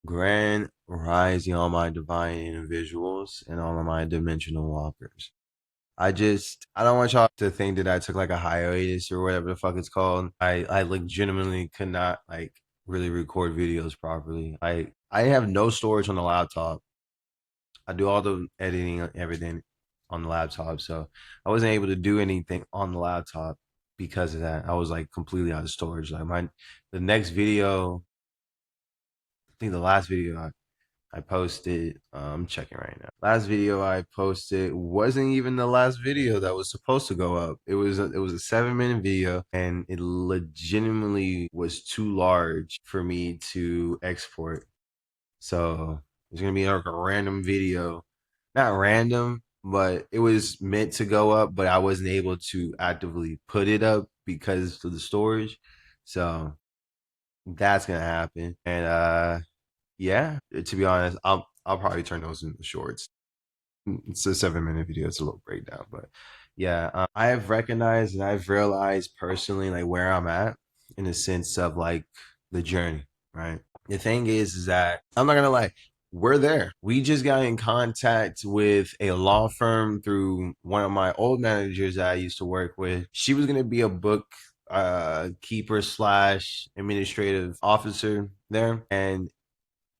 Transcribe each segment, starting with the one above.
Grand rising, all my divine individuals and all of my dimensional walkers. I don't want y'all to think that I took like a hiatus or whatever the fuck it's called. I legitimately could not like really record videos properly. I have no storage on the laptop. I do all the editing and everything on the laptop, so I wasn't able to do anything on the laptop because of that. I was like completely out of storage. Like the next video, I think the last video I posted, I'm checking right now. Last video I posted wasn't even the last video that was supposed to go up. It was a 7 minute video and it legitimately was too large for me to export. So it's gonna be like a random video. Not random, but it was meant to go up, but I wasn't able to actively put it up because of the storage. So that's gonna happen. And yeah, to be honest, I'll probably turn those into shorts. It's a 7 minute video. It's a little breakdown, but yeah, I have recognized and I've realized personally like where I'm at in the sense of like the journey, right? The thing is that I'm not gonna lie, we're there. We just got in contact with a law firm through one of my old managers that I used to work with. She was gonna be a book keeper slash administrative officer there, and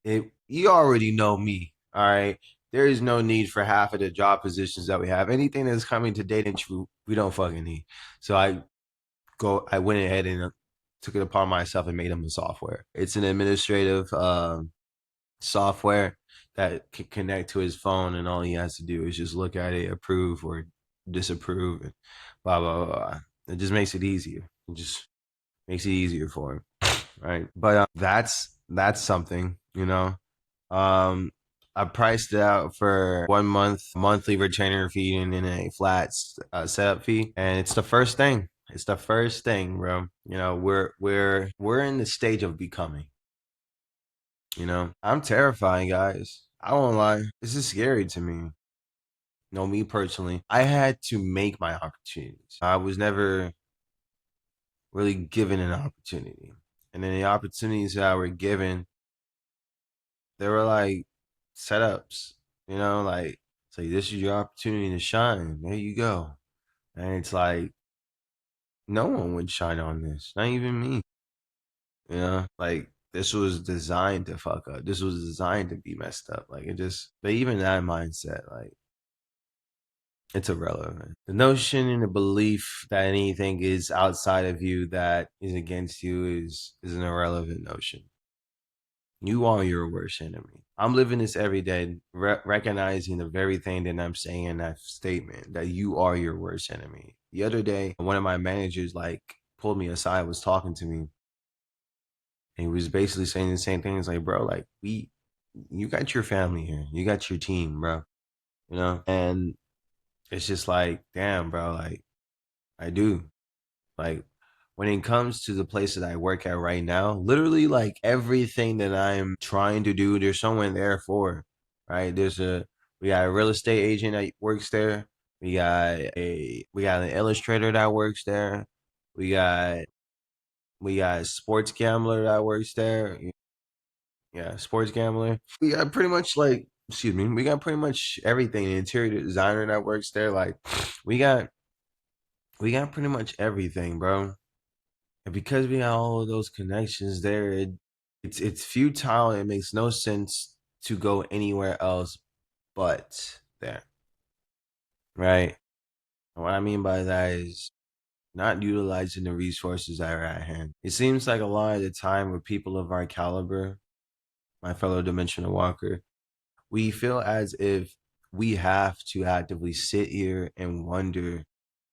you already know me, all right. There is no need for half of the job positions that we have. Anything that's coming to data entry, we don't fucking need. So I went ahead and took it upon myself and made him a software. It's an administrative software that can connect to his phone, and all he has to do is just look at it, approve or disapprove, and blah blah blah. It just makes it easier. It just makes it easier for him, right? But that's something, you know. Um, I priced it out for 1 month monthly retainer fee and then a flat setup fee, and it's the first thing. It's the first thing, bro. You know, we're in the stage of becoming. You know, I'm terrified, guys. I won't lie. This is scary to me. You know, me personally, I had to make my opportunities. I was never really given an opportunity, and then the opportunities that I were given, they were like setups, you know, like it's like this is your opportunity to shine. There you go. And it's like no one would shine on this, not even me. You know, like this was designed to fuck up. This was designed to be messed up. Like it just, but even that mindset, like it's irrelevant. The notion and the belief that anything is outside of you that is against you is an irrelevant notion. You are your worst enemy. I'm living this every day, recognizing the very thing that I'm saying in that statement, that you are your worst enemy. The other day, one of my managers like pulled me aside, was talking to me, and he was basically saying the same thing. It's like, bro, like you got your family here, you got your team, bro, you know, and it's just like, damn, bro, like I do. Like when it comes to the place that I work at right now, literally like everything that I'm trying to do, there's someone there for, right? We got a real estate agent that works there. We got an illustrator that works there. We got we got a sports gambler that works there. Yeah, sports gambler. We got pretty much like, excuse me, we got pretty much everything. An interior designer that works there. Like we got we got pretty much everything, bro. And because we have all of those connections there, it's futile. It makes no sense to go anywhere else but there, right? And what I mean by that is not utilizing the resources that are at hand. It seems like a lot of the time with people of our caliber, my fellow dimensional walker, we feel as if we have to actively sit here and wonder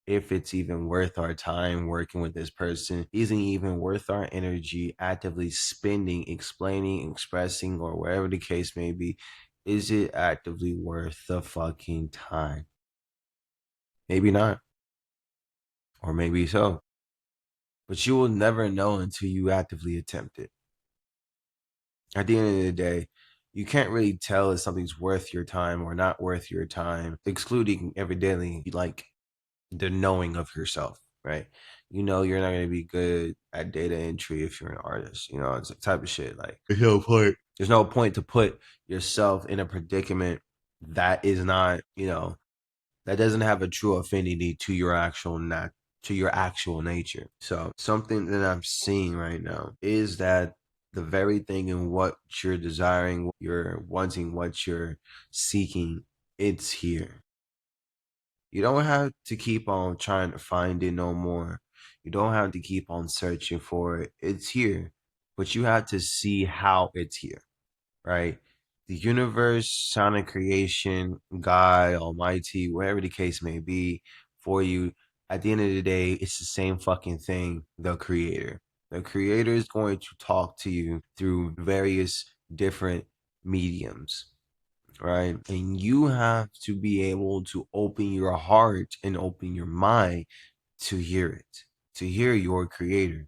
if it's even worth our time working with this person, isn't even worth our energy actively spending, explaining, expressing, or whatever the case may be. Is it actively worth the fucking time? Maybe not, or maybe so. But you will never know until you actively attempt it. At the end of the day, you can't really tell if something's worth your time or not worth your time, excluding evidently like the knowing of yourself. right? You know you're not gonna be good at data entry if you're an artist. You know, it's the type of shit like there's no point to put yourself in a predicament that is not, you know, that doesn't have a true affinity to your actual to your actual nature. So something that I'm seeing right now is that the very thing in what you're desiring, what you're wanting, what you're seeking, it's here. You don't have to keep on trying to find it no more. You don't have to keep on searching for it. It's here. But you have to see how it's here, right? The universe, sonic creation, God, Almighty, whatever the case may be for you, at the end of the day, it's the same fucking thing, the creator. The creator is going to talk to you through various different mediums, right? And you have to be able to open your heart and open your mind to hear it, to hear your creator.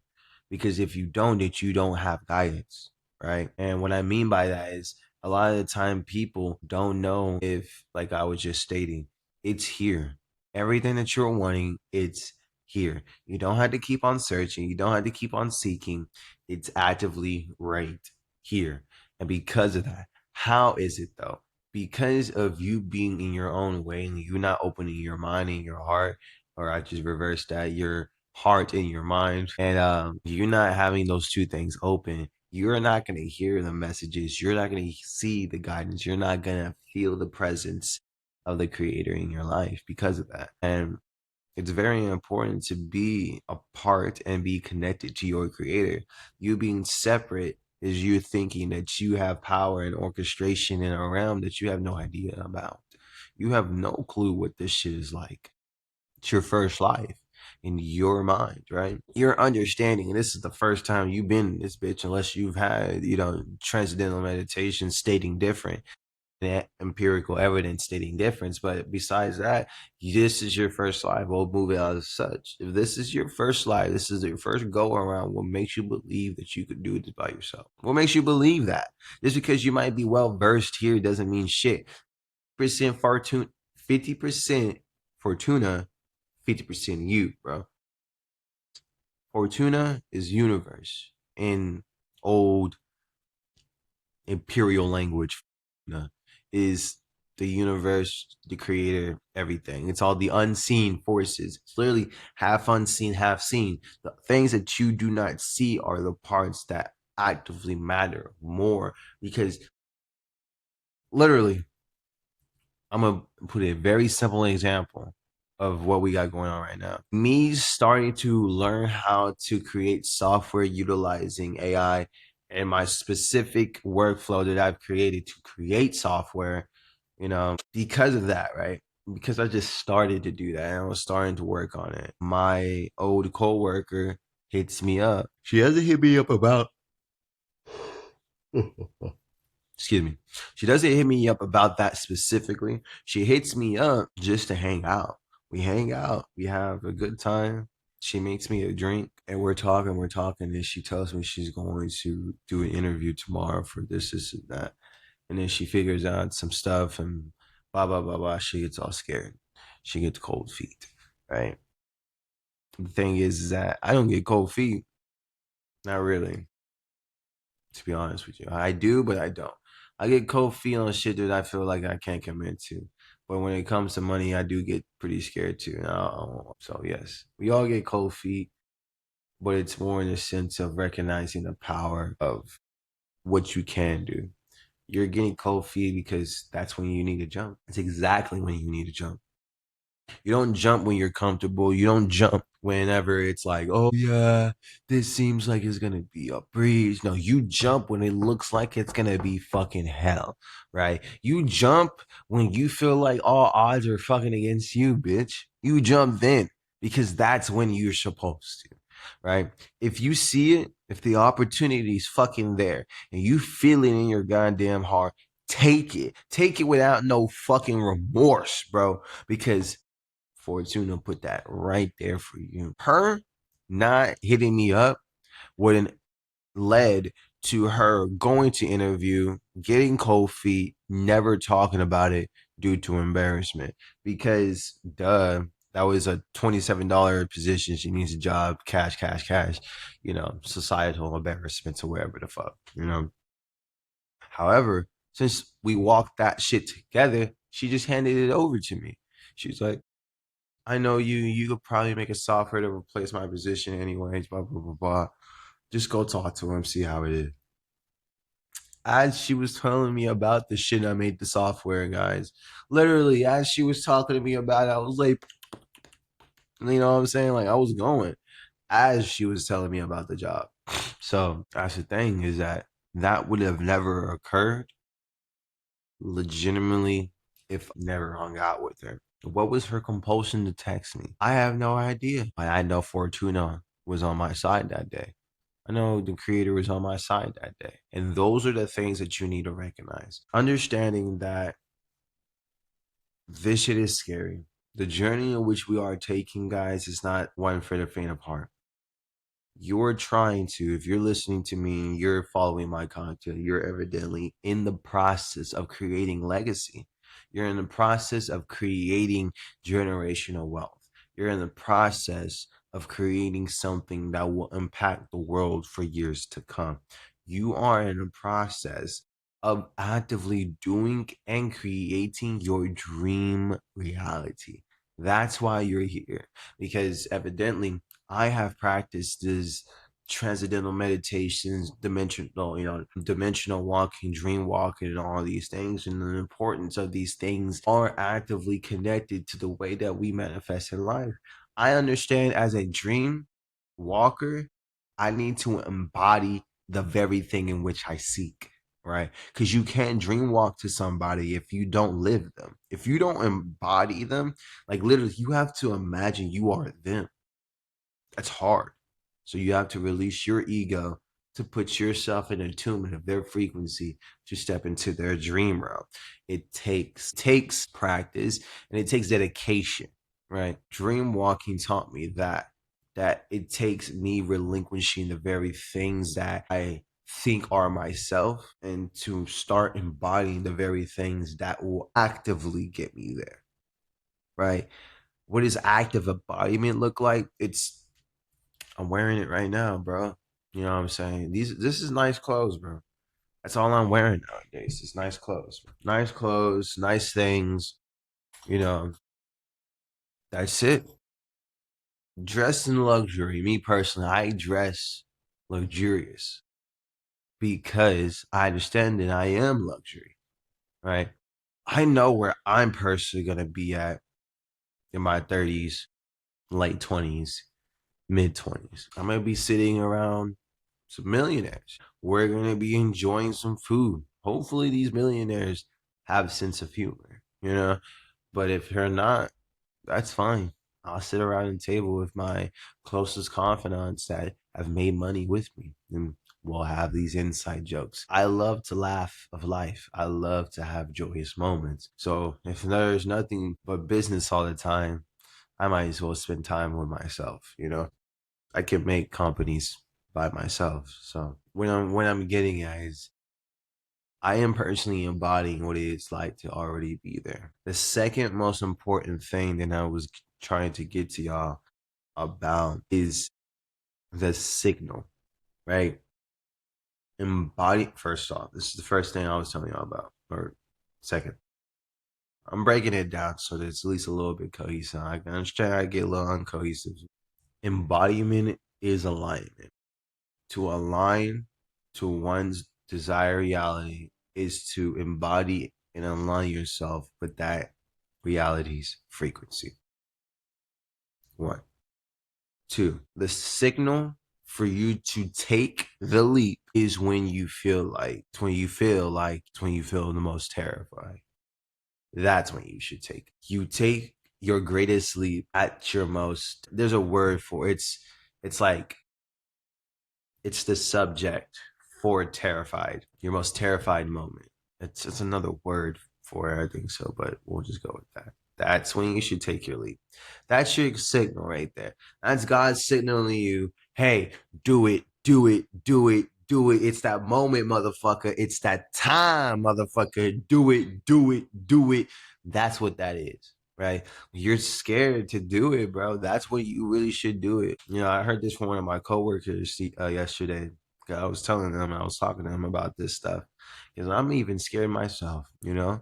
Because if you don't, that you don't have guidance, right? And what I mean by that is a lot of the time people don't know if, like I was just stating, it's here. Everything that you're wanting, it's here. You don't have to keep on searching. You don't have to keep on seeking. It's actively right here. And because of that, how is it though? Because of you being in your own way and you not opening your mind and your heart, or I just reversed that, your heart and your mind, and you're not having those two things open, you're not going to hear the messages, you're not going to see the guidance, you're not going to feel the presence of the creator in your life because of that. And it's very important to be a part and be connected to your creator. You being separate is you thinking that you have power and orchestration in a realm that you have no idea about. You have no clue what this shit is like. It's your first life in your mind, right? Your understanding, and this is the first time you've been in this bitch, unless you've had, you know, transcendental meditation stating different, empirical evidence stating difference. But besides that, this is your first life. We'll move it out as such. If this is your first life, this is your first go around, what makes you believe that you could do this by yourself? What makes you believe that? Just because you might be well versed here doesn't mean shit. Percent Fortuna, 50% Fortuna, 50% you, bro. Fortuna is universe in old imperial language. Fortuna is the universe, the creator, everything. It's all the unseen forces. It's literally half unseen, half seen. The things that you do not see are the parts that actively matter more because literally, I'm gonna put a very simple example of what we got going on right now. Me starting to learn how to create software utilizing AI and my specific workflow that I've created to create software, you know, because of that, right? Because I just started to do that and I was starting to work on it. My old coworker hits me up. She hasn't hit me up about excuse me. She doesn't hit me up about that specifically. She hits me up just to hang out. We hang out. We have a good time. She makes me a drink and we're talking. And she tells me she's going to do an interview tomorrow for this, and that. And then she figures out some stuff and blah, blah, blah, blah. She gets all scared. She gets cold feet, right? The thing is that I don't get cold feet. Not really, to be honest with you. I do, but I don't. I get cold feet on shit that I feel like I can't commit to. But when it comes to money, I do get pretty scared too. So yes, we all get cold feet, but it's more in the sense of recognizing the power of what you can do. You're getting cold feet because that's when you need to jump. It's exactly when you need to jump. You don't jump when you're comfortable. You don't jump whenever it's like, oh yeah, this seems like it's gonna be a breeze. No, you jump when it looks like it's gonna be fucking hell, right? You jump when you feel like all odds are fucking against you, bitch. You jump then because that's when you're supposed to, right? If you see it, if the opportunity is fucking there and you feel it in your goddamn heart, take it. Take it without no fucking remorse, bro, because Fortuna put that right there for you. Her not hitting me up would have led to her going to interview, getting cold feet, never talking about it due to embarrassment. Because duh, That was a $27 position. She needs a job, cash, cash, cash, societal embarrassments or whatever the fuck. However, since we walked that shit together, she just handed it over to me. She's like, I know you could probably make a software to replace my position anyways, blah, blah, blah, blah. Just go talk to him, see how it is. As she was telling me about the shit I made the software, guys, literally, as she was talking to me about it, I was like, you know what I'm saying? Like, I was going as she was telling me about the job. So that's the thing, is that would have never occurred legitimately if I never hung out with her. What was her compulsion to text me? I have no idea. But I know Fortuna was on my side that day. I know the creator was on my side that day. And those are the things that you need to recognize. Understanding that this shit is scary. The journey in which we are taking, guys, is not one for the faint of heart. You're trying to, if you're listening to me, you're following my content, you're evidently in the process of creating legacy. You're in the process of creating generational wealth. You're in the process of creating something that will impact the world for years to come. You are in the process of actively doing and creating your dream reality. That's why you're here, because evidently I have practiced this transcendental meditations, dimensional walking, dream walking, and all these things. And the importance of these things are actively connected to the way that we manifest in life. I understand as a dream walker, I need to embody the very thing in which I seek. Right? Because you can't dream walk to somebody if you don't live them. If you don't embody them, like literally, you have to imagine you are them. That's hard. So you have to release your ego to put yourself in attunement of their frequency to step into their dream realm. It takes practice and it takes dedication, right? Dream walking taught me that it takes me relinquishing the very things that I think are myself and to start embodying the very things that will actively get me there, right? What does active embodiment look like? I'm wearing it right now, bro. You know what I'm saying? This is nice clothes, bro. That's all I'm wearing nowadays. It's nice clothes. Nice clothes, nice things. You know, that's it. Dress in luxury. Me personally, I dress luxurious because I understand that I am luxury, right? I know where I'm personally gonna be at in my 30s, late 20s, mid 20s. I'm gonna be sitting around some millionaires. We're gonna be enjoying some food. Hopefully, these millionaires have a sense of humor. But if they're not, that's fine. I'll sit around the table with my closest confidants that have made money with me, and we'll have these inside jokes. I love to laugh of life. I love to have joyous moments. So if there's nothing but business all the time, I might as well spend time with myself. I can make companies by myself. So when I'm getting at is I am personally embodying what it's like to already be there. The second most important thing that I was trying to get to y'all about is the signal, right? Embody first off. This is the first thing I was telling y'all about. Or second. I'm breaking it down so that it's at least a little bit cohesive. I can understand I get a little uncohesive. Embodiment is alignment. To align to one's desired reality is to embody and align yourself with that reality's frequency. One. Two, the signal for you to take the leap is when you feel the most terrified. That's when you should take it. You take your greatest leap at your most, there's a word for it. It's like it's the subject for terrified, your most terrified moment. It's another word for it, I think so, but we'll just go with that. That's when you should take your leap. That's your signal right there. That's God signaling you, hey, do it, do it, do it, do it. It's that moment, motherfucker. It's that time, motherfucker. Do it, do it, do it. That's what that is. right? You're scared to do it, bro. That's when you really should do it. You know, I heard this from one of my coworkers yesterday. I was telling them, I was talking to them about this stuff because I'm even scared myself, you know?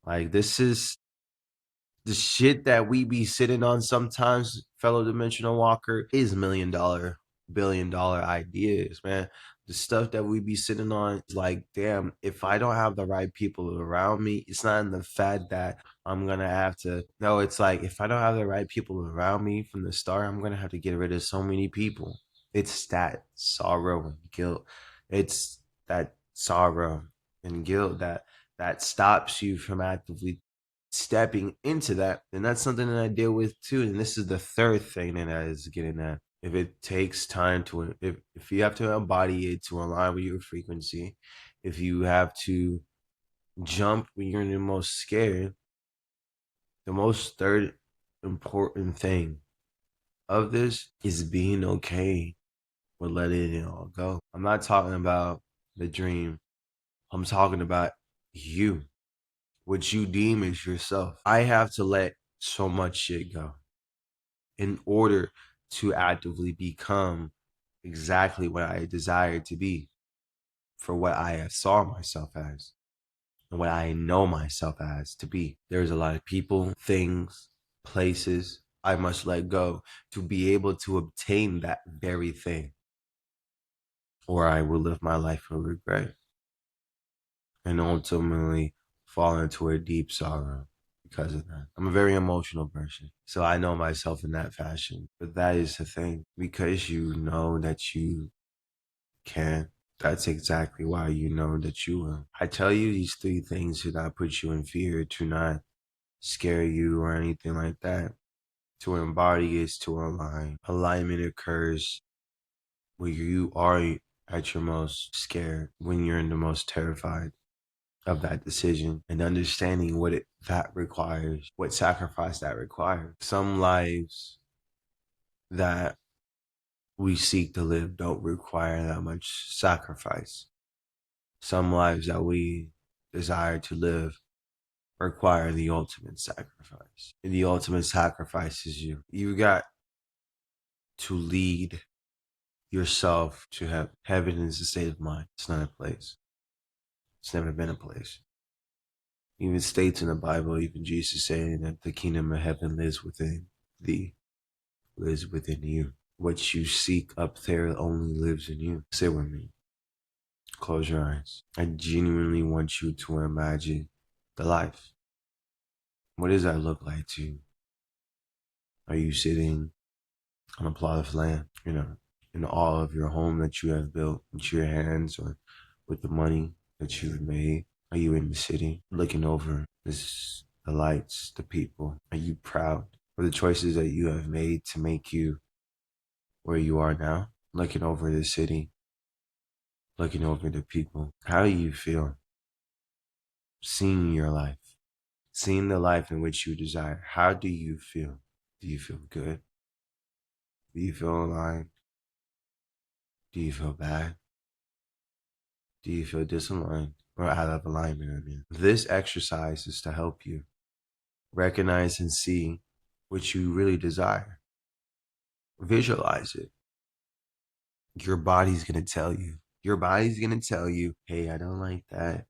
Like, this is the shit that we be sitting on sometimes, fellow dimensional walker, is $1 million, $1 billion ideas, man. The stuff that we be sitting on is like, damn, if I don't have the right people around me, it's not in the fact that I'm gonna have to. No, it's like if I don't have the right people around me from the start, I'm gonna have to get rid of so many people. It's that sorrow and guilt. It's that sorrow and guilt that stops you from actively stepping into that. And that's something that I deal with too. And this is the third thing that I is getting at. If it takes time to, if you have to embody it to align with your frequency, if you have to jump when you're the most scared, the most third important thing of this is being okay with letting it all go. I'm not talking about the dream. I'm talking about you, what you deem as yourself. I have to let so much shit go in order to actively become exactly what I desire to be, for what I saw myself as and what I know myself as to be. There's a lot of people, things, places I must let go to be able to obtain that very thing, or I will live my life with regret and ultimately fall into a deep sorrow because of that. I'm a very emotional person, so I know myself in that fashion. But that is the thing, because you know that you can. That's exactly why you know that you will. I tell you these three things to not put you in fear, to not scare you or anything like that. To embody is to align. Alignment occurs when you are at your most scared, when you're in the most terrified of that decision, and understanding what that requires, what sacrifice that requires. Some lives that we seek to live don't require that much sacrifice. Some lives that we desire to live require the ultimate sacrifice. And the ultimate sacrifice is you. You got to lead yourself to have heaven is a state of mind. It's not a place. It's never been a place. Even states in the Bible, even Jesus saying that the kingdom of heaven lives within thee, lives within you. What you seek up there only lives in you. Sit with me. Close your eyes. I genuinely want you to imagine the life. What does that look like to you? Are you sitting on a plot of land, in all of your home that you have built with your hands or with the money that you've made? Are you in the city looking over the lights, the people? Are you proud for the choices that you have made to make you where you are now? Looking over the city, looking over the people. How do you feel seeing your life, seeing the life in which you desire? How do you feel? Do you feel good? Do you feel aligned? Do you feel bad? Do you feel disaligned or out of alignment? I mean, this exercise is to help you recognize and see what you really desire. Visualize it. Your body's going to tell you. Your body's going to tell you, hey, I don't like that.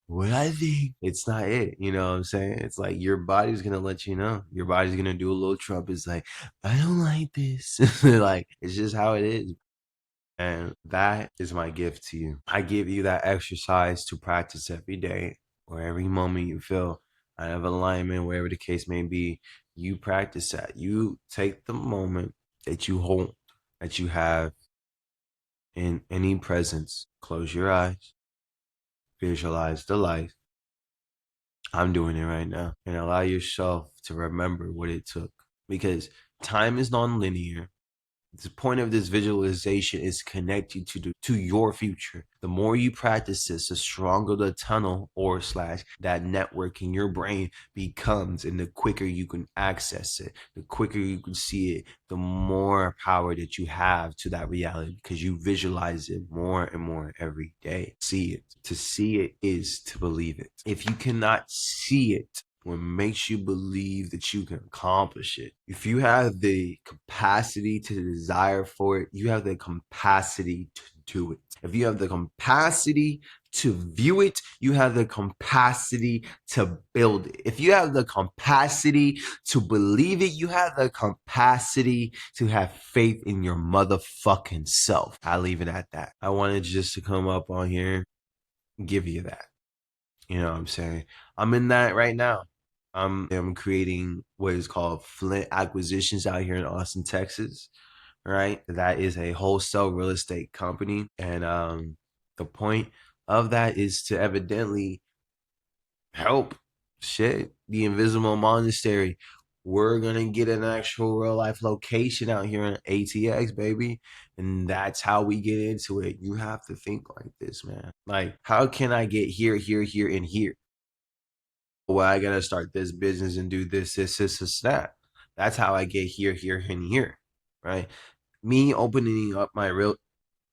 What I think, it's not it. You know what I'm saying? It's like your body's going to let you know. Your body's going to do a little trump. It's like, I don't like this. Like, it's just how it is. And that is my gift to you. I give you that exercise to practice every day or every moment you feel out of alignment, wherever the case may be. You practice that. You take the moment that you hold, that you have in any presence. Close your eyes, visualize the life. I'm doing it right now. And allow yourself to remember what it took. Because time is non-linear. The point of this visualization is connect you to your future. The more you practice this, the stronger the tunnel or slash that network in your brain becomes, and the quicker you can access it, the quicker you can see it, the more power that you have to that reality, because you visualize it more and more every day. See it. To see it is to believe it. If you cannot see it, what makes you believe that you can accomplish it. If you have the capacity to desire for it, you have the capacity to do it. If you have the capacity to view it, you have the capacity to build it. If you have the capacity to believe it, you have the capacity to have faith in your motherfucking self. I'll leave it at that. I wanted just to come up on here and give you that. You know what I'm saying? I'm in that right now. I'm creating what is called Flint Acquisitions out here in Austin, Texas. Right? That is a wholesale real estate company. And the point of that is to evidently help the Invisible Monastery. We're gonna get an actual real life location out here in ATX, baby. And that's how we get into it. You have to think like this, man. Like, how can I get here, here, here, and here? Well, I gotta start this business and do this, that. That's how I get here, here, and here. Right? Me opening up my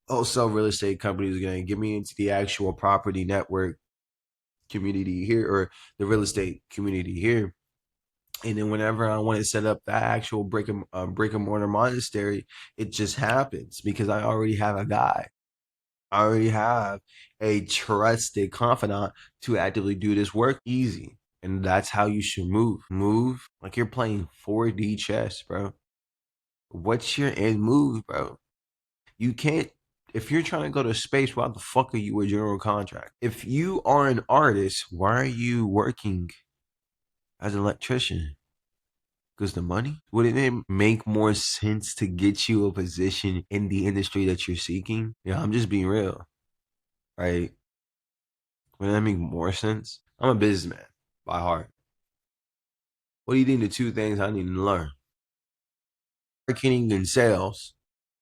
wholesale real estate company is gonna get me into the actual property network community here, or the real estate community here. And then whenever I want to set up that actual brick and mortar monastery, it just happens because I already have a guy. I already have a trusted confidant to actively do this work easy. And that's how you should move. Move like you're playing 4D chess, bro. What's your end move, bro? You can't, if you're trying to go to space, why the fuck are you a general contract? If you are an artist, why are you working as an electrician? Because the money? Wouldn't it make more sense to get you a position in the industry that you're seeking? Yeah, I'm just being real, right? Wouldn't that make more sense? I'm a businessman by heart. What do you think the two things I need to learn? Marketing and sales.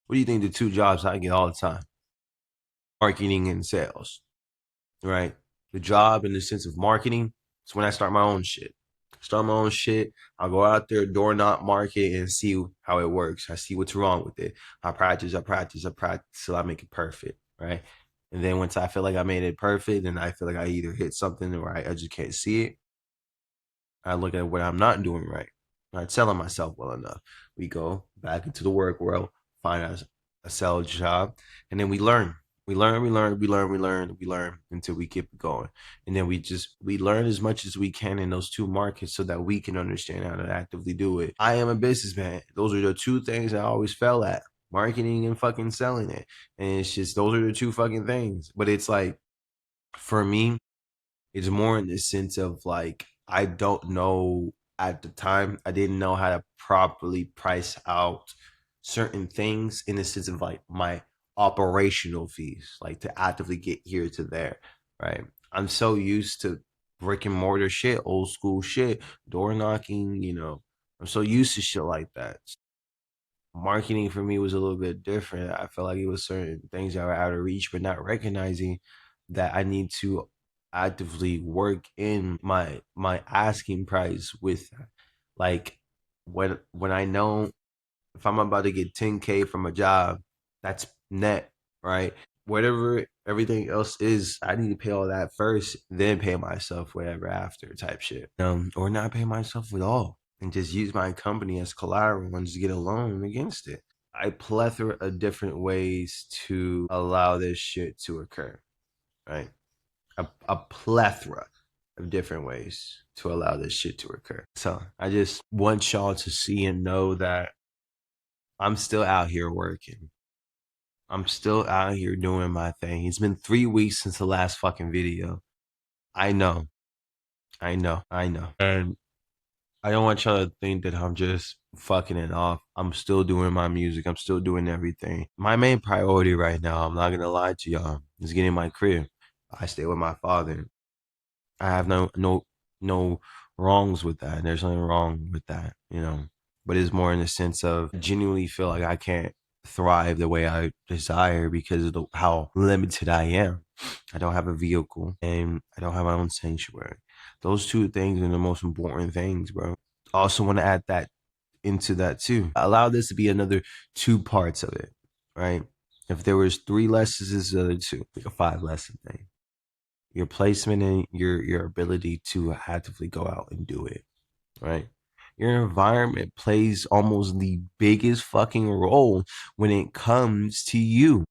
What do you think the two jobs I get all the time? Marketing and sales, right? The job in the sense of marketing is when I start my own shit. Start my own shit. I'll go out there, door knock market, and see how it works. I see what's wrong with it. I practice till I make it perfect, right? And then once I feel like I made it perfect, then I feel like I either hit something or I just can't see it. I look at what I'm not doing right. I'm not telling myself well enough. We go back into the work world, find a sales job, and then we learn. We learn until we keep going. And then we learn as much as we can in those two markets so that we can understand how to actively do it. I am a businessman. Those are the two things I always fell at. Marketing and fucking selling it. And it's just those are the two fucking things. But it's like for me, it's more in the sense of like, I don't know at the time, I didn't know how to properly price out certain things in the sense of like my operational fees, like to actively get here to there, right? I'm so used to brick and mortar shit, old school shit, door knocking, I'm so used to shit like that. Marketing for me was a little bit different. I felt like it was certain things that were out of reach, but not recognizing that I need to actively work in my asking price with that. Like when I know if I'm about to get 10K from a job, that's net, right? Whatever everything else is, I need to pay all that first, then pay myself whatever after type shit. Or not pay myself at all and just use my company as collateral and just get a loan against it. I plethora of different ways to allow this shit to occur, right? A plethora of different ways to allow this shit to occur. So I just want y'all to see and know that I'm still out here working. I'm still out here doing my thing. It's been 3 weeks since the last fucking video. I know. I know. And I don't want y'all to think that I'm just fucking it off. I'm still doing my music. I'm still doing everything. My main priority right now, I'm not gonna lie to y'all, is getting my crib. I stay with my father. I have no wrongs with that. There's nothing wrong with that. But it's more in the sense of I genuinely feel like I can't thrive the way I desire because of how limited I am. I don't have a vehicle and I don't have my own sanctuary. Those two things are the most important things, bro. I also want to add that into that too. Allow this to be another two parts of it, right? If there was 3 lessons, this is the other two, like a 5 lesson thing. your placement and your ability to actively go out and do it, right? Your environment plays almost the biggest fucking role when it comes to you.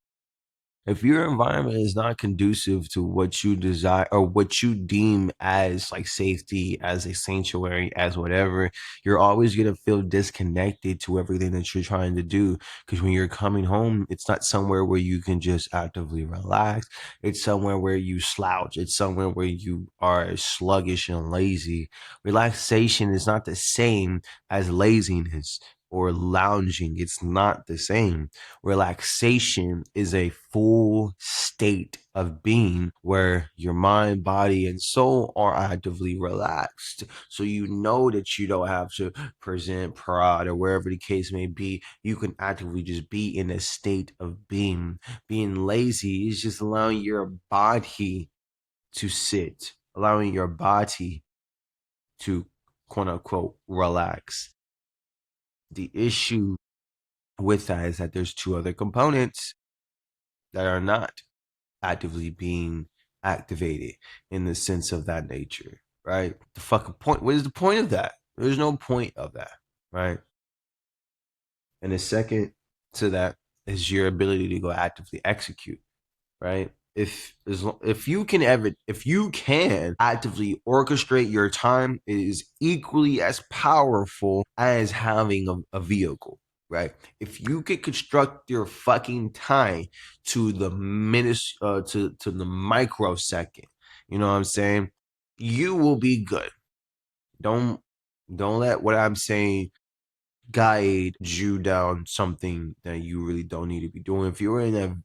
If your environment is not conducive to what you desire or what you deem as like safety, as a sanctuary, as whatever, you're always going to feel disconnected to everything that you're trying to do. Because when you're coming home, it's not somewhere where you can just actively relax. It's somewhere where you slouch. It's somewhere where you are sluggish and lazy. Relaxation is not the same as laziness or lounging. It's not the same. Relaxation is a full state of being where your mind, body, and soul are actively relaxed. So you know that you don't have to present pride or wherever the case may be. You can actively just be in a state of being. Being lazy is just allowing your body to sit, allowing your body to quote unquote relax. The issue with that is that there's two other components that are not actively being activated in the sense of that nature, right? The fucking point. What is the point of that? There's no point of that, right? And the second to that is your ability to go actively execute, right? If you can actively orchestrate your time, it is equally as powerful as having a vehicle, right? If you can construct your fucking time to the to the microsecond, you know what I'm saying? You will be good. Don't don't let what I'm saying guide you down something that you really don't need to be doing. If you're in a,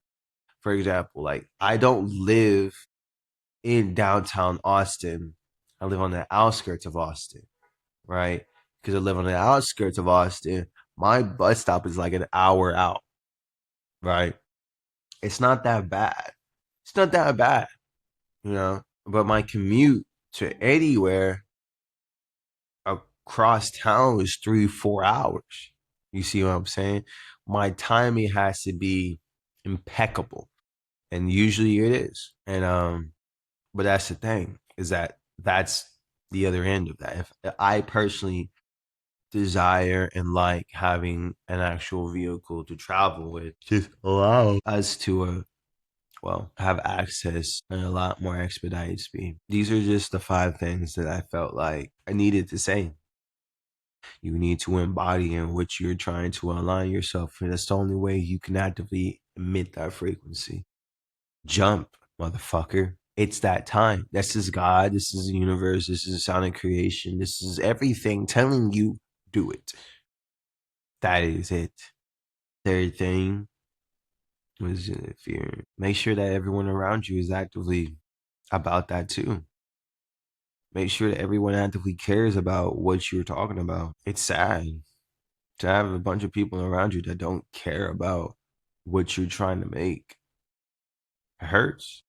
for example, like I don't live in downtown Austin. I live on the outskirts of Austin, right? Because I live on the outskirts of Austin. My bus stop is like an hour out, right? It's not that bad. It's not that bad, you know? But my commute to anywhere across town is 3, 4 hours. You see what I'm saying? My timing has to be impeccable. And usually it is. And but that's the thing, is that that's the other end of that. If I personally desire and like having an actual vehicle to travel with, just allow us to have access and a lot more expedited speed. These are just the 5 things that I felt like I needed to say. You need to embody in which you're trying to align yourself, and that's the only way you can actively emit that frequency. Jump, motherfucker. It's that time. This is God. This is the universe. This is the sound of creation. This is everything telling you do it. That is it. Third thing was fear. Make sure that everyone around you is actively about that too. Make sure that everyone actively cares about what you're talking about. It's sad to have a bunch of people around you that don't care about what you're trying to make. It hurts.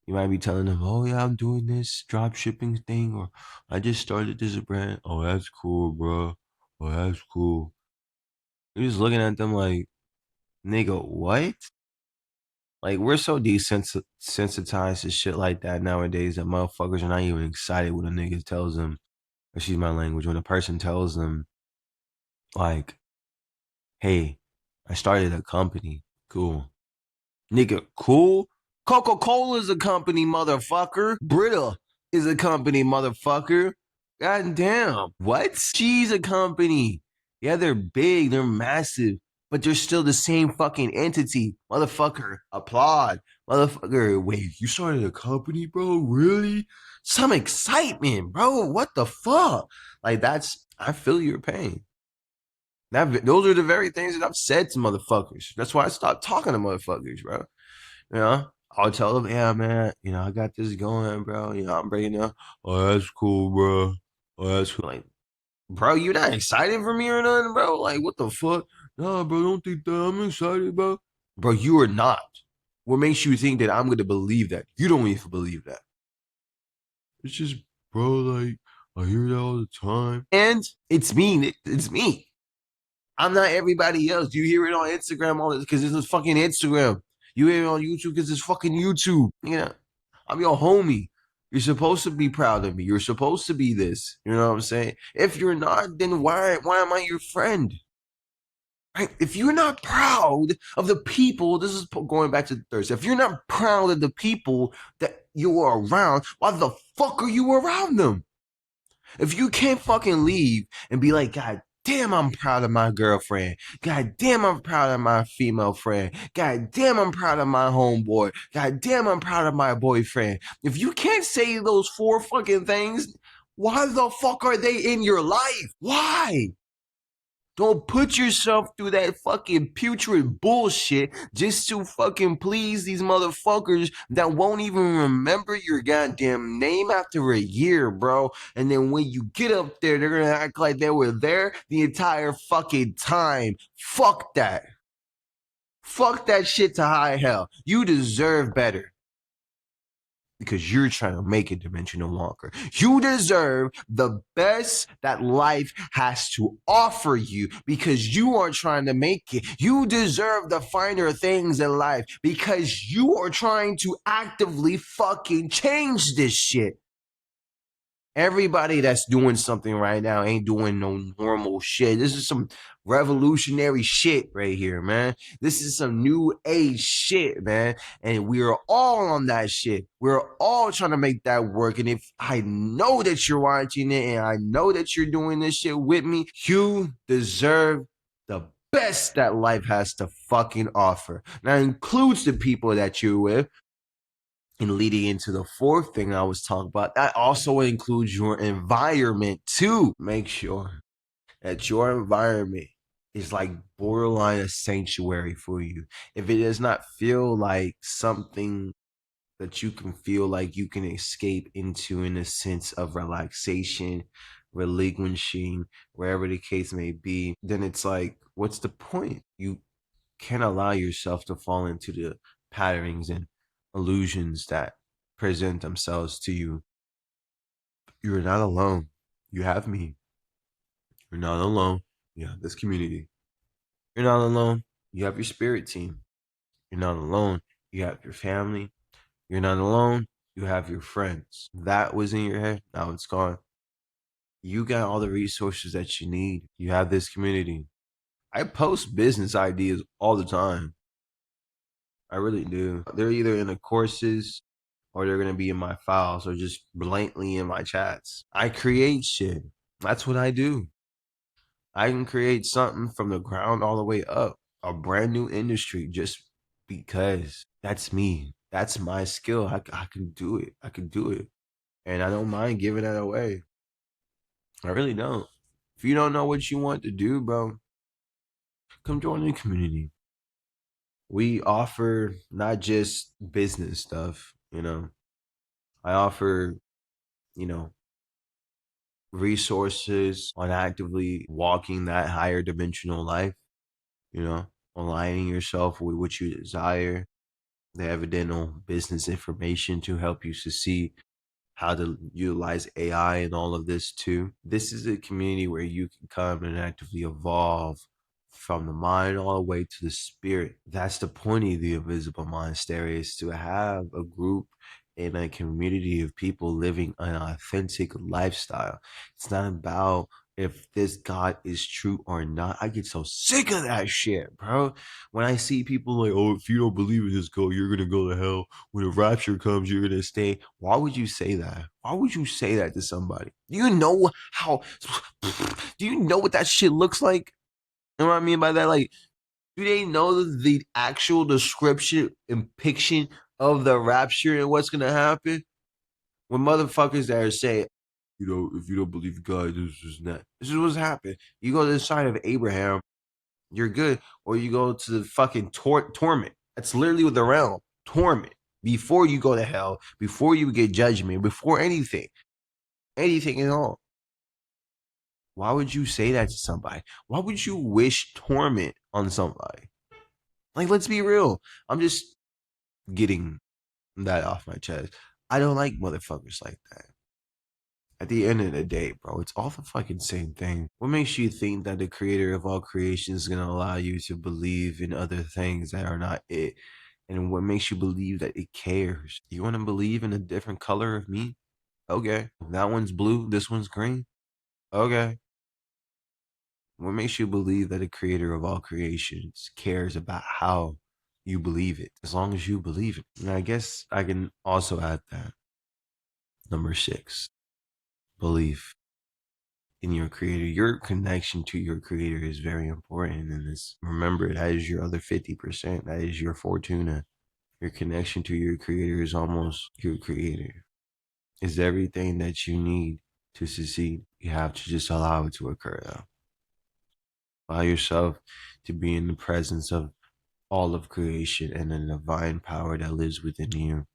You might be telling them, "Oh yeah, I'm doing this drop shipping thing," or "I just started this brand." "Oh, that's cool, bro. Oh, that's cool." You're just looking at them like, "Nigga, what?" Like we're so desensitized to shit like that nowadays that motherfuckers are not even excited when a nigga tells them, excuse my language, when a person tells them like, "Hey, I started a company." Cool. Nigga, cool? Coca-Cola is a company, motherfucker. Brita is a company, motherfucker. God damn. What? She's a company. Yeah, they're big, they're massive, but they're still the same fucking entity. Motherfucker, applaud. Motherfucker, wait, you started a company, bro? Really? Some excitement, bro. What the fuck? Like, I feel your pain. Those are the very things that I've said to motherfuckers. That's why I stopped talking to motherfuckers, bro. You know, I'll tell them, yeah, man, I got this going, bro. I'm breaking down. Oh, that's cool, bro. Oh, that's cool. Like, bro, you not excited for me or nothing, bro? Like, what the fuck? Nah, bro, don't think that I'm excited, bro. Bro, you are not. What makes you think that I'm going to believe that? You don't even believe that. It's just, bro, like, I hear that all the time. And it's me. It's me. I'm not everybody else. You hear it on Instagram all this because it's fucking Instagram. You hear it on YouTube because it's fucking YouTube. I'm your homie. You're supposed to be proud of me. You're supposed to be this. You know what I'm saying? If you're not, then why am I your friend? Right? If you're not proud of the people, this is going back to the thirst. If you're not proud of the people that you are around, why the fuck are you around them? If you can't fucking leave and be like, God damn, I'm proud of my girlfriend. God damn, I'm proud of my female friend. God damn, I'm proud of my homeboy. God damn, I'm proud of my boyfriend. If you can't say those four fucking things, why the fuck are they in your life? Why? Don't put yourself through that fucking putrid bullshit just to fucking please these motherfuckers that won't even remember your goddamn name after a year, bro. And then when you get up there, they're gonna act like they were there the entire fucking time. Fuck that. Fuck that shit to high hell. You deserve better. Because you're trying to make a dimensional walker. You deserve the best that life has to offer you because you are trying to make it. You deserve the finer things in life because you are trying to actively fucking change this shit. Everybody that's doing something right now ain't doing no normal shit. This is some revolutionary shit right here, man. This is some new age shit, man. And we're all on that shit. We're all trying to make that work. And if I know that you're watching it and I know that you're doing this shit with me, you deserve the best that life has to fucking offer. That includes the people that you're with. And leading into the fourth thing I was talking about, that also includes your environment too. Make sure that your environment is like borderline a sanctuary for you. If it does not feel like something that you can feel like you can escape into in a sense of relaxation, relinquishing, wherever the case may be, then it's like, what's the point? You can't allow yourself to fall into the patterns and illusions that present themselves to you. You're not alone. You have me. You're not alone. You have this community. You're not alone. You have your spirit team. You're not alone. You have your family. You're not alone. You have your friends. That was in your head. Now it's gone. You got all the resources that you need. You have this community. I post business ideas all the time. I really do. They're either in the courses or they're gonna be in my files or just blatantly in my chats. I create shit. That's what I do. I can create something from the ground all the way up, a brand new industry just because that's me. That's my skill. I can do it. I can do it. And I don't mind giving that away. I really don't. If you don't know what you want to do, bro, come join the community. We offer not just business stuff, you know. I offer, you know, resources on actively walking that higher dimensional life, you know, aligning yourself with what you desire, the evidential business information to help you to see how to utilize AI and all of this too. This is a community where you can come and actively evolve from the mind all the way to the spirit. That's the point of the Invisible Monastery, is to have a group and a community of people living an authentic lifestyle. It's not about if this God is true or not. I get so sick of that shit, bro. When I see people like, oh, if you don't believe in this God, you're gonna go to hell. When the rapture comes, you're gonna stay. Why would you say that? Why would you say that to somebody? Do you know how? Do you know what that shit looks like? You know what I mean by that? Like, do they know the actual description and depiction of the rapture and what's gonna happen? When motherfuckers that are saying, you know, if you don't believe God, this is not. This is what's happened. You go to the side of Abraham, you're good, or you go to the fucking torment. That's literally what the realm torment. Before you go to hell, before you get judgment, before anything at all. Why would you say that to somebody? Why would you wish torment on somebody? Like, let's be real. I'm just getting that off my chest. I don't like motherfuckers like that. At the end of the day, bro, it's all the fucking same thing. What makes you think that the creator of all creation is going to allow you to believe in other things that are not it and what makes you believe that it cares. You want to believe in a different color of me? Okay. That one's blue, this one's green. Okay. What makes you believe that the creator of all creations cares about how you believe it, as long as you believe it? And I guess I can also add that. Number 6, belief in your creator. Your connection to your creator is very important in this. Remember, that is your other 50%. That is your Fortuna. Your connection to your creator is almost your creator. Is everything that you need to succeed. You have to just allow it to occur though. Allow yourself to be in the presence of all of creation and the divine power that lives within you.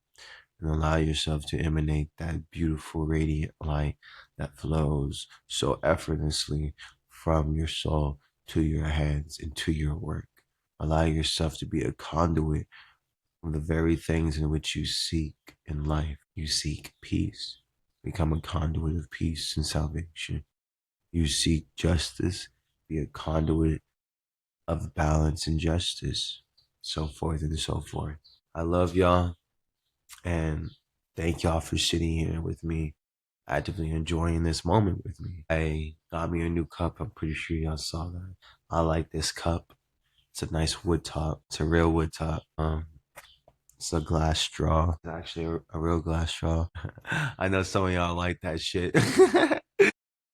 And allow yourself to emanate that beautiful radiant light that flows so effortlessly from your soul to your hands and to your work. Allow yourself to be a conduit of the very things in which you seek in life. You seek peace. Become a conduit of peace and salvation. You seek justice. Be a conduit of balance and justice. So forth and so forth. I love y'all. And thank y'all for sitting here with me, actively enjoying this moment with me. I got me a new cup. I'm pretty sure y'all saw that. I like this cup. It's a nice wood top. It's a real wood top. It's a glass straw. It's actually a real glass straw. I know some of y'all like that shit.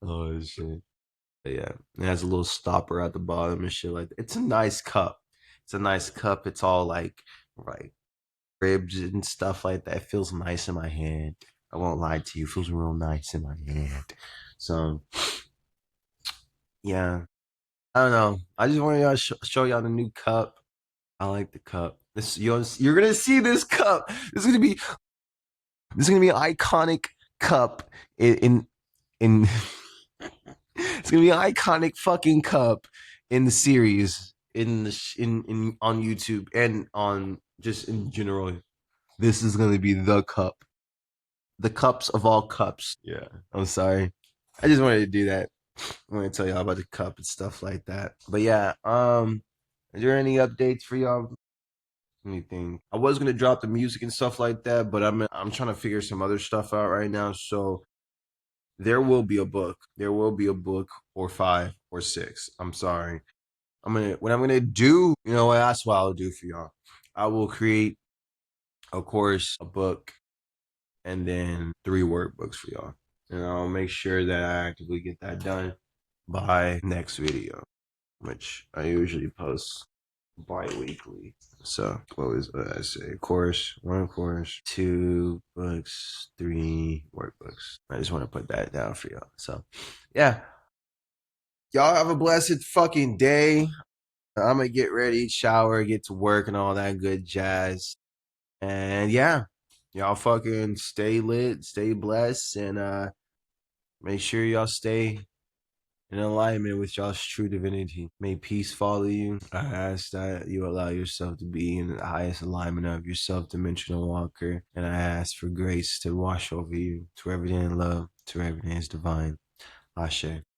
Oh shit. But yeah, it has a little stopper at the bottom and shit like that. It's a nice cup. It's a nice cup. It's all like right ribs and stuff like that. It feels nice in my hand. I won't lie to you. It feels real nice in my hand. So yeah, I don't know. I just want y'all show y'all the new cup. I like the cup. This you're gonna see this cup. This is gonna be an iconic cup in it's gonna be an iconic fucking cup in the series in the in on YouTube and on just in general. This is gonna be the cup, the cups of all cups. Yeah, I'm sorry. I just wanted to do that. I want to tell y'all about the cup and stuff like that. But yeah, is there any updates for y'all? Anything? I was gonna drop the music and stuff like that, but I'm trying to figure some other stuff out right now. So there will be a book. There will be a book or 5 or 6. I'm sorry. What I'm gonna do, you know what, that's what I'll do for y'all. I will create a course, a book, and then 3 workbooks for y'all. And I'll make sure that I actively get that done by next video, which I usually post bi-weekly. So what was what I say? Course, 1 course, 2 books, 3 workbooks. I just want to put that down for y'all. So yeah. Y'all have a blessed fucking day. I'm gonna get ready, shower, get to work and all that good jazz. And yeah, y'all fucking stay lit, stay blessed, and make sure y'all stay in alignment with y'all's true divinity. May peace follow you. I ask that you allow yourself to be in the highest alignment of your self-dimensional walker. And I ask for grace to wash over you, to everything in love, to everything is divine. Ashe.